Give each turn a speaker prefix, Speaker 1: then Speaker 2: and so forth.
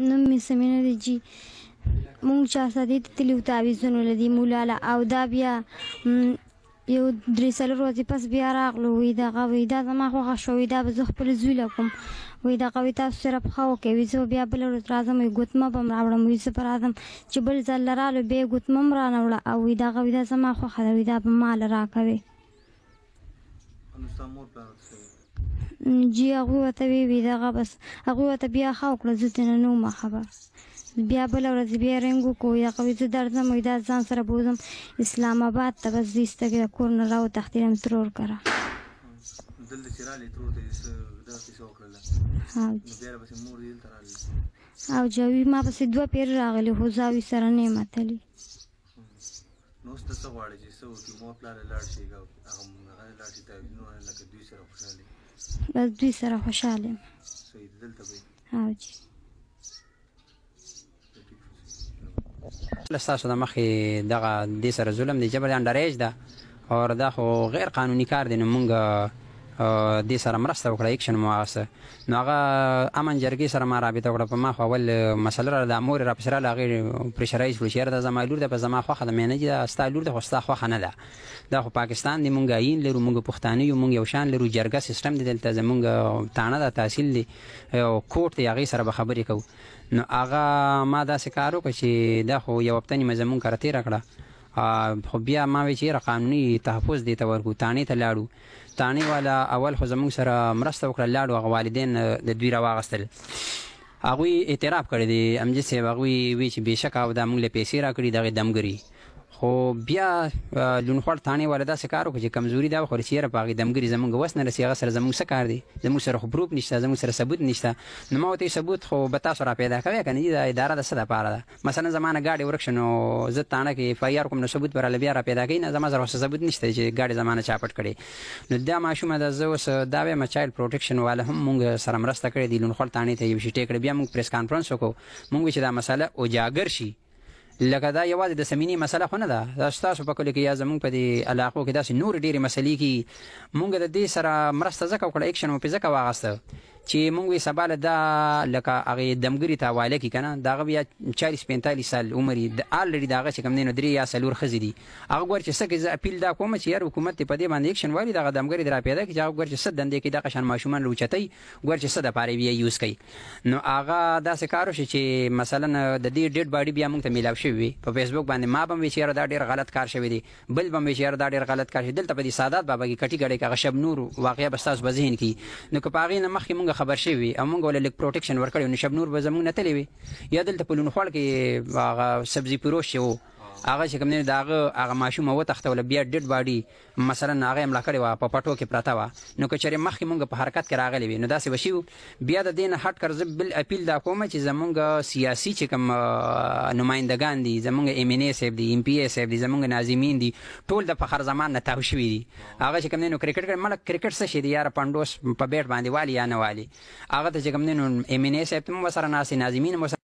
Speaker 1: نوم مې سمینه دی جی مونږ چا سره دې تللي وو تعویضونه لدي مولاله او دا بیا یو درې څلور ورځې پس بیا راغلو وایي دغه وایي دا زما خوښه شوه وایي دا به زه خپل زوی له کوم وایي دغه وایي تاسو سره پښه وکړئ وایي زه بیا بله ورځ راځم وایي ګوتمه به م راوړم وایي زه به راځم چې بل ځل رالو بیا یې ګوتمه م رانه وړه او وایي دغه وایي دا زما خوښه ده وایي دا به ماله راکوې جی هغوی ورته وی دغه بس هغوی ورته بیا ښه وکړه زه ترېنه نه وم خبر بیا بله ورځ بیا رنګ وکړو هغه وایي زه درځم وایي دا ځان سره بوځم اسلام آباد ته بس زه ایسته د کور نه راوتښتېدم ترور کره او جاوي ما پسې 2 پېرې راغلي خو زه هغوی سره نه یم اتلې
Speaker 2: نو اوس ته څه غواړې چې څه وکړي مور پلار یې لاړ شي هغه لاړ شي تعویضونه لکه دوی سره خوشحاله
Speaker 1: بس دوی سره خوشحاله یم
Speaker 2: صحیح ده دلته به
Speaker 1: او جی
Speaker 3: ستاسو د مخې دغه دې سره ظلم دی جبر انډر ایج ده او دا خو غیر قانوني کار دی نو مونږ دې سره مرسته وکړه اکشن مو واخیسته نو هغه امن جرګې سره ما رابطه وکړه په ما خو اول مسله راله د مور راپسې راله هغې پرېشرایز کړو چې یاره دا زما لور ده په زما خوښه ده مینه چې دا ستا لور ده خو ستا خوښه نه ده دا خو پاکستان دی مونږ آیین لرو مونږ پښتانه یو مونږ یو شان لرو جرګه سیسټم دی دلته زمونږ تاڼه ده تحصیل دی او کوټ دی هغې سره به خبرې کوو نو هغه ما داسې کار وکړه چې دا خو یو هفته نیمه زمونږ کره تېره کړه خو بیا ما وی چې یاره قانوني تحفظ دې ته ورکړو تاڼې ته لاړو تاڼې والا اول خو زمونږ سره مرسته وکړه لاړو هغه والدین د دوی راواغېستل هغوی اعتراف کړی دی امجد صاحب هغوی وی چې بېشکه او دا مونږ له پیسې راکړي دغې دمګري خو بیا لونخوړ تاڼې والا داسې کار وکړو چې کمزوري دا وخوري چې یاره په هغې دمګري زمونږ وس نه رسي هغه سره زمونږ څه کار دی زمونږ سره خو پروف نشته زمونږ سره ثبوت نشته نو ما ورته ثبوت خو به تاسو را پیدا کوئ که نه دي دا اداره د څه دپاره ده مثلا زما نه ګاډې ورک شه نو زه تاڼه کې اف آی آر کوم نو ثبوت به راله بیا را پیدا کوي نه زما سره خو ثبوت نشته چې ګاډې زما نه چا پټ کړې نو دا ماشومه ده زه اوس دا وایم چایلډ پروټیکشن والا هم مونږ سره مرسته کړې دي لونخوړ تاڼې ته یو شي ټې کړې بیا مونږ پریس کانفرنس وکړو مونږ وایي چې دا مسله اجاګر شي لکه دا یوازې د سمینې مسله خو نه ده دا ستاسو په کلیو کې یا زمونږ په دې علاقو کې داسې نورې ډېرې مسلې کې مونږ د دې سره مرسته ځکه وکړه اکشن مو پرې ځکه واخیسته چې مونږ وی سبا له دا لکه هغې دمګري ته حواله کړي که نه د هغه بیا 40-45 سال عمر یې الرېډي د هغه چې کوم دی نو 3 یا 4 ښځې دي هغه ګوري چې څه کوي زه اپیل دا کوم چې یار حکومت دې په دې باندې اکشن والي دغه دمګري دې را پیدا کړي چې هغه ګوري چې څه دندې کې دغه شان ماشومان راوچتوي ګوري چې څه دپاره یې بیا یوز کوي نو هغه داسې کار وشي چې مثلا د دې ډېډ باډي بیا مونږ ته میلاو شوي وي په فیسبوک باندې ما به هم وي چې یاره دا ډېر غلط کار شوی دی بل به هم وي چې یاره دا ډېر غلط کار شوی دلته په دې سادات بابا کې کټي ګډۍ کې هغه شبنور واقعه به ستاسو په ذهن کې نو که په هغې نه مخکې مونږ خبر شوي وي او مونږ ولې لږ پروټیکشن ورکړی نو شبنور به زمونږ نه تللی وي یا دلته په لونخوړ کې هغه سبزي فروش چې و هغه چې کوم دی د هغه ماشومه وتښتوله بیا ډېډ باډي مثلا هغه یې مړه کړې وه په پټو کې پرته وه نو که چېرې مخکې مونږ په حرکت کې راغلي وي نو داسې به شي بیا د دې نه هټ کر زه بل اپیل دا کوم چې زمونږ سیاسي چې کوم نمایندګان دي زمونږ ایم این اے صاحب دي ایم پی اے صاحب دي زمونږ ناظمین دي ټول د فخر زمان نه تاو شوي دي هغه چې کوم دی نو کرکټ کوي مړه کرکټ څه شي دی یاره پنډوس په بیټ باندې والي یا نه والي هغه ته چې کوم دی نو ایم این اے صاحب هم ورسره ناست دي ناظمین هم